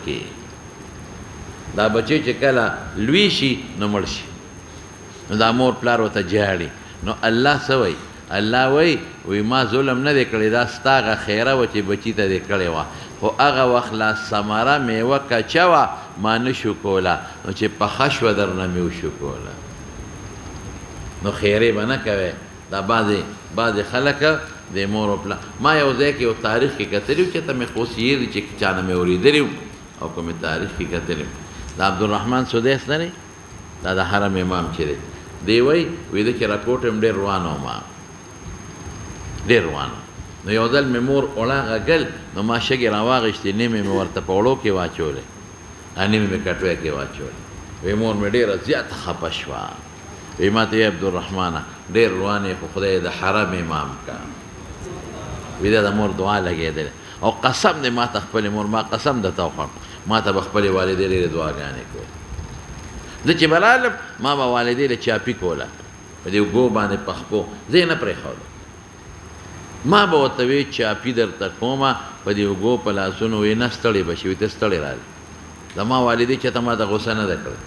کې دا بچی چې کله لوی شي نو مړ شي نو دا مور پلار ورته جاړي نو الله څه وایي الله وایي ما ظلم نه دی کړی دا ستا هغه خیره وه چې بچي ته دې کړې وه خو هغه وخت لا ثمره میوه کچه وه ما نه شو کوله نو چې پخه شوه در نه مې وشو کوله نو خیرې به نه کوې دا بعضې خلک د مور او پلار ما یو ځای کې یو تاریخ کې کتلي وو چې ته مې خوس یې دي چې چا نه مې اورېدلي وو او کومې تاریخ کې کتلي د عبدالرحمن سدیس نه دی دا د حرم امام چې دی دی وایي ویده چې راکوټ هم ډېر روان وم ډېر روان نو یو ځل مې مور اوړه غږل نو ما شګې راواغېستې نیمې مې ورته په اوړو کې واچولې نیمې مې کټوۍ کې واچولې وی مور مې ډېره زیاته خفه شوه وی ما ته یې عبدالرحمانه ډېر روان یې خو خدای د حرم امام کا وی دا د مور دعا لګېدلې او قسم دی ما ته خپلې مور ما قسم درته وخوړم ما ته به خپلې والدې ډېرې دعاګانې کولې زه چې به رالم ما به والدې له چاپي کوله په دې اوږو باندې پخپو زه یې نه پرېښودم ما به ورته وی چاپي درته کومه په دې اوږو په لاسونو وی نه ستړې به شي وي ته ستړې رالې زما والدې چې ته ما ته غوسه نه ده کړې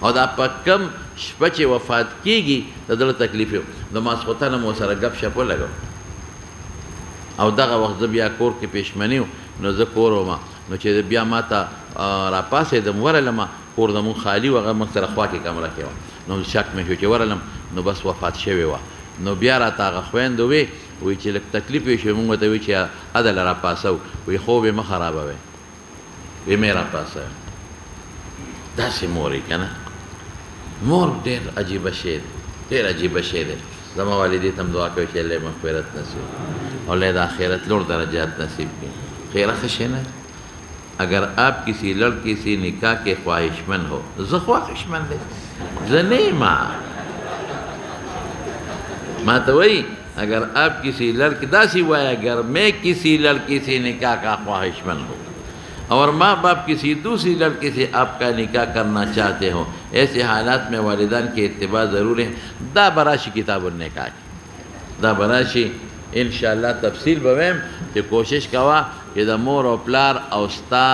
او دا په کم شپه چې وفات کېږي د زړه تکلیف یو د ماسخوتنه مو سره ګپ شپ ولګو او دغه وخت زه بیا کور کې پېشمني و نو زه کور وم نو چې بیا ما ته راپاڅېدم ورغلم کور زمونږ خالي و هغه موږ سره خوا کې کمره کې وه نو شک مې شو چې ورغلم نو بس وفات شوې وه نو بیا راته هغه خویندو وی وی چې لږ تکلیف یې شوی مونږ ورته وی چې عدله راپاسو وی خوب یې مه خرابوئ وی مې راپاسوی داسې مور یې که نه مور ډېر عجیبه شی دی ډېر عجیبه شی دی زما والدې ته هم دعا کوي چې الله یې مغفرت نصیب اور اللہ د آخرت لوڑ درجات نصیب کی خیر خشن ہے اگر آپ کسی لڑکی سے نکاح کے خواہشمند ہو خواہشمند ہے زنیما ماتوئی اگر آپ کسی لڑکی داسی ہوا ہے اگر میں کسی لڑکی سے نکاح کا خواہشمند ہوں اور ماں باپ کسی دوسری لڑکی سے آپ کا نکاح کرنا چاہتے ہو ایسے حالات میں والدین کے اتباع ضرور ہے دا براشی کتاب النکاح دا براشی انشاءاللہ تفصیل بویم چې کوشش کوا چې د مور او پلار او ستا